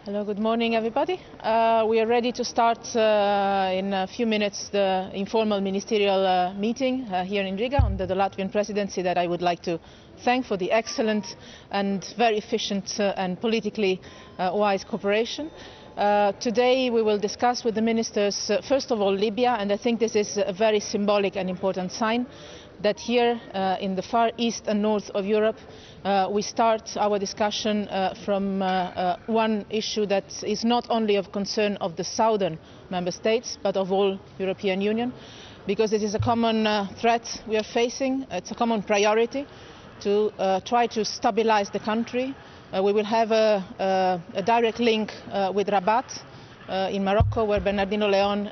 Hello, good morning, everybody. We are ready to start in a few minutes the informal ministerial meeting here in Riga under the Latvian presidency that I would like to thank for the excellent and very efficient and politically wise cooperation. Today we will discuss with the ministers, first of all, Libya, and I think this is a very symbolic and important sign that here in the far east and north of Europe we start our discussion from one issue that is not only of concern of the southern member states but of all European Union, because it is a common threat we are facing. It's a common priority to try to stabilize the country. We will have a direct link with Rabat in Morocco, where Bernardino Leon,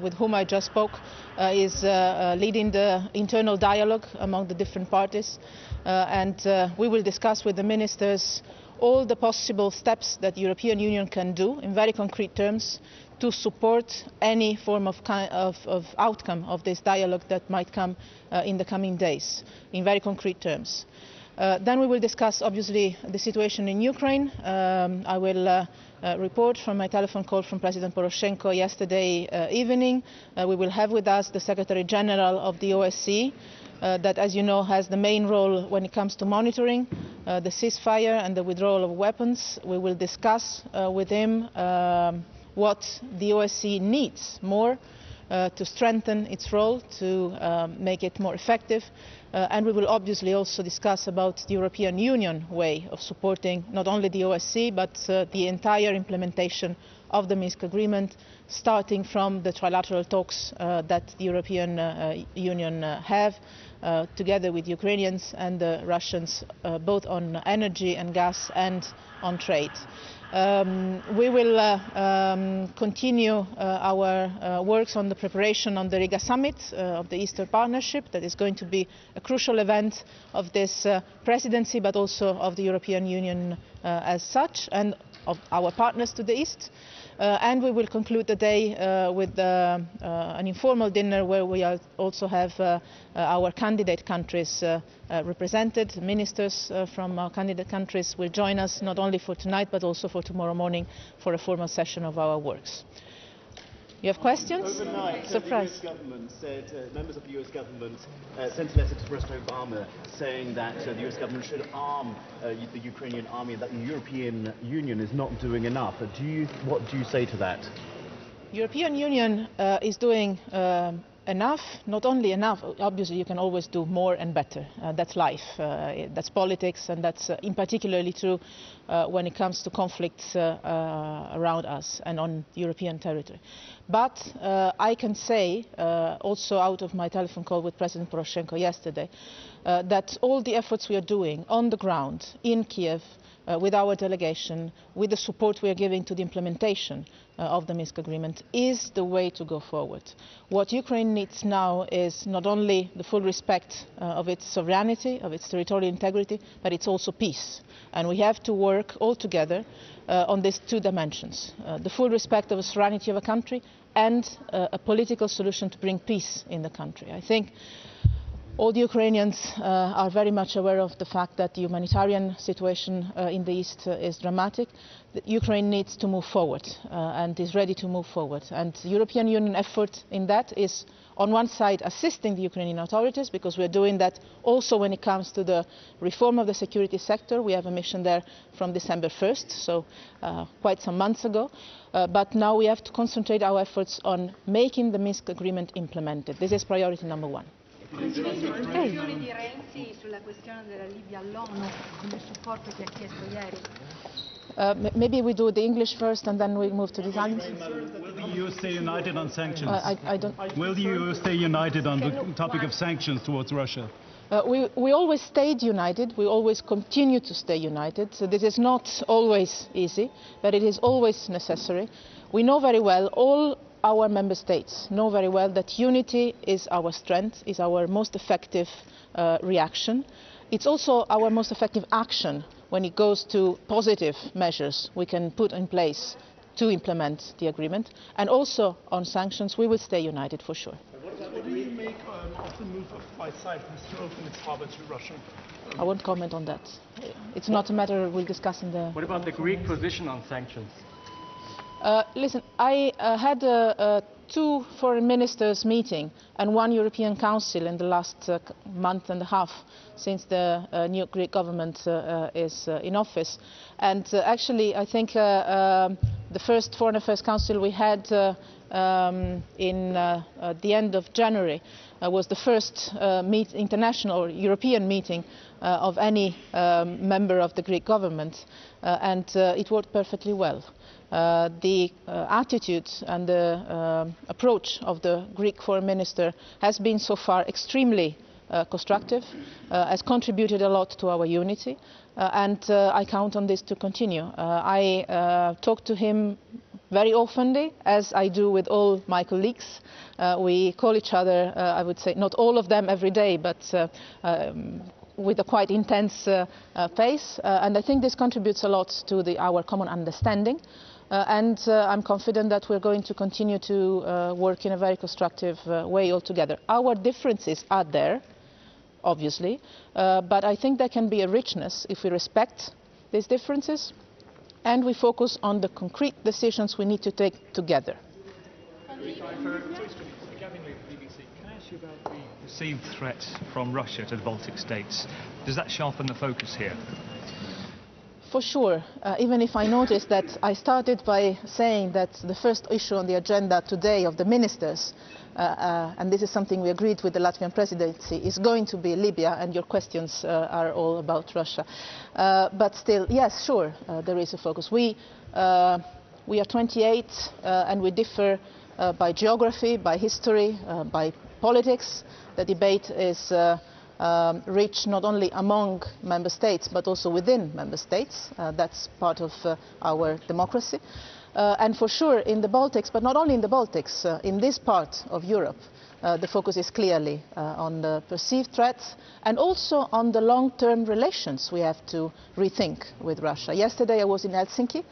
with whom I just spoke, is leading the internal dialogue among the different parties. And we will discuss with the ministers all the possible steps that the European Union can do in very concrete terms to support any form of outcome of this dialogue that might come in the coming days, in very concrete terms. Then we will discuss, obviously, the situation in Ukraine. I will report from my telephone call from President Poroshenko yesterday evening. We will have with us the Secretary General of the OSCE, that, as you know, has the main role when it comes to monitoring the ceasefire and the withdrawal of weapons. We will discuss with him what the OSCE needs more to strengthen its role, to make it more effective. And we will obviously also discuss about the European Union way of supporting not only the OSCE but the entire implementation of the Minsk agreement, starting from the trilateral talks that the European Union have together with Ukrainians and the Russians, both on energy and gas and on trade. We will continue our works on the preparation on the Riga summit of the Eastern Partnership. That is going to be a crucial event of this presidency, but also of the European Union as such, and of our partners to the east. And we will conclude the day with an informal dinner where we also have our candidate countries represented. Ministers from our candidate countries will join us not only for tonight but also for tomorrow morning for a formal session of our works. You have questions? Overnight, Surprise. the US government said, members of the US government sent a letter to President Obama saying that the US government should arm the Ukrainian army, and that the European Union is not doing enough. What do you say to that? European Union is doing enough, not only enough. Obviously you can always do more and better. That's life, that's politics, and that's in particularly true when it comes to conflicts around us and on European territory. But I can say, also out of my telephone call with President Poroshenko yesterday, that all the efforts we are doing on the ground in Kiev, with our delegation, with the support we are giving to the implementation of the Minsk agreement, is the way to go forward. What Ukraine needs now is not only the full respect of its sovereignty, of its territorial integrity, but it's also peace. And we have to work all together on these two dimensions, the full respect of the sovereignty of a country and a political solution to bring peace in the country. I think all the Ukrainians are very much aware of the fact that the humanitarian situation in the east is dramatic. Ukraine needs to move forward and is ready to move forward. And the European Union effort in that is, on one side, assisting the Ukrainian authorities, because we are doing that also when it comes to the reform of the security sector. We have a mission there from December 1st, so quite some months ago. But now we have to concentrate our efforts on making the Minsk agreement implemented. This is priority number one. Di Renzi sulla questione della Libia all'ONU, con il supporto che ha chiesto ieri. Maybe we do the English first and then we move to the Italian. Will you stay united on sanctions? I don't. Will you stay united on the topic of sanctions towards Russia? We always stayed united. We always continue to stay united. So this is not always easy, but it is always necessary. We know very well, all our member states know very well, that unity is our strength, is our most effective reaction. It's also our most effective action when it goes to positive measures we can put in place to implement the agreement. And also on sanctions, we will stay united for sure. What do you make of the move by Cyprus to open its harbour to Russian I won't comment on that. It's not a matter we'll discuss in the... What about the Greek position on sanctions? Listen, I had 2 foreign ministers meeting and 1 European Council in the last month and a half since the new Greek government is in office. And actually, I think the first Foreign Affairs Council we had in the end of January was the first international or European meeting of any member of the Greek government, and it worked perfectly well. The attitude and the approach of the Greek foreign minister has been so far extremely constructive, has contributed a lot to our unity, and I count on this to continue. I talk to him very often, as I do with all my colleagues. We call each other, I would say, not all of them every day, but with a quite intense pace, and I think this contributes a lot to our common understanding. And I'm confident that we're going to continue to work in a very constructive way altogether. Our differences are there, obviously, but I think there can be a richness if we respect these differences and we focus on the concrete decisions we need to take together. Can I ask you about the perceived threat from Russia to the Baltic states? Does that sharpen the focus here? For sure, even if I noticed that I started by saying that the first issue on the agenda today of the ministers, and this is something we agreed with the Latvian presidency, is going to be Libya, and your questions are all about Russia. But still, yes, sure, there is a focus. We are 28 and we differ by geography, by history, by politics. The debate is rich not only among member states but also within member states. That's part of our democracy. And for sure in the Baltics, but not only in the Baltics, in this part of Europe, the focus is clearly on the perceived threats and also on the long-term relations we have to rethink with Russia. Yesterday I was in Helsinki.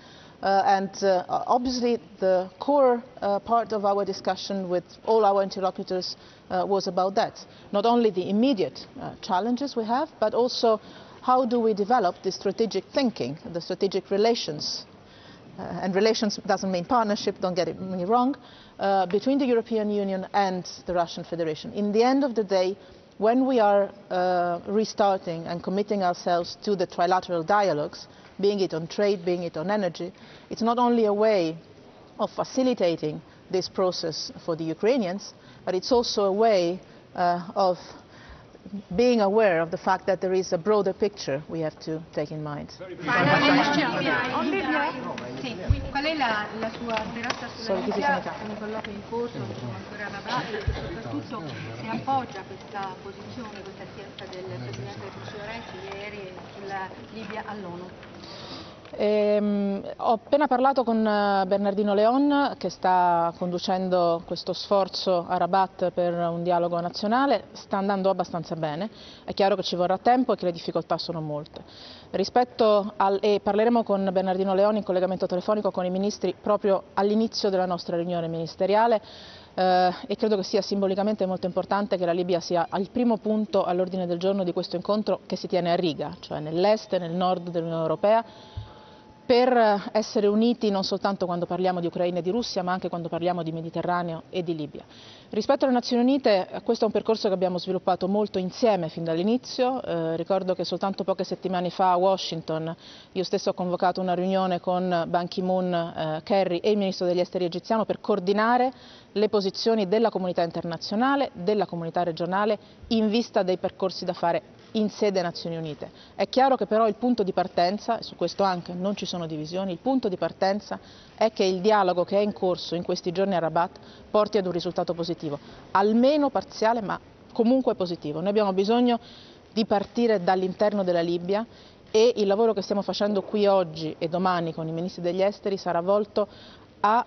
And obviously the core part of our discussion with all our interlocutors was about that. Not only the immediate challenges we have, but also how do we develop the strategic thinking, the strategic relations. And relations doesn't mean partnership, don't get me wrong, between the European Union and the Russian Federation. In the end of the day, when we are restarting and committing ourselves to the trilateral dialogues, being it on trade, being it on energy, it's not only a way of facilitating this process for the Ukrainians, but it's also a way of being aware of the fact that there is a broader picture we have to take in mind. Qual è la sua speranza sulla Libia, con i colloqui in corso, ancora a Rabat, e soprattutto se appoggia questa posizione, questa richiesta del Presidente Renzi ieri sulla Libia all'ONU? Ho appena parlato con Bernardino Leon, che sta conducendo questo sforzo a Rabat per un dialogo nazionale. Sta andando abbastanza bene, è chiaro che ci vorrà tempo e che le difficoltà sono molte. E parleremo con Bernardino Leon in collegamento telefonico con i ministri proprio all'inizio della nostra riunione ministeriale, e credo che sia simbolicamente molto importante che la Libia sia al primo punto all'ordine del giorno di questo incontro che si tiene a Riga, cioè nell'est e nel nord dell'Unione Europea, per essere uniti non soltanto quando parliamo di Ucraina e di Russia, ma anche quando parliamo di Mediterraneo e di Libia. Rispetto alle Nazioni Unite, questo è un percorso che abbiamo sviluppato molto insieme fin dall'inizio. Ricordo che soltanto poche settimane fa a Washington io stesso ho convocato una riunione con Ban Ki-moon, Kerry e il ministro degli esteri egiziano per coordinare le posizioni della comunità internazionale, della comunità regionale, in vista dei percorsi da fare in sede Nazioni Unite. È chiaro che però il punto di partenza, e su questo anche non ci sono divisioni, il punto di partenza è che il dialogo che è in corso in questi giorni a Rabat porti ad un risultato positivo, almeno parziale ma comunque positivo. Noi abbiamo bisogno di partire dall'interno della Libia e il lavoro che stiamo facendo qui oggi e domani con i ministri degli esteri sarà volto a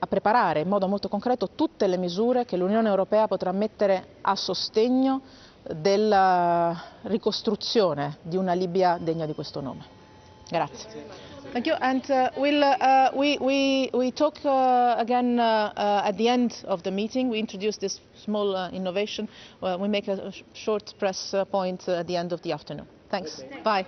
preparare in modo molto concreto tutte le misure che l'Unione Europea potrà mettere a sostegno della ricostruzione di una Libia degna di questo nome. Grazie. Thank you. And we talk again at the end of the meeting. We introduce this small innovation. We make a short press point at the end of the afternoon. Thanks. Bye.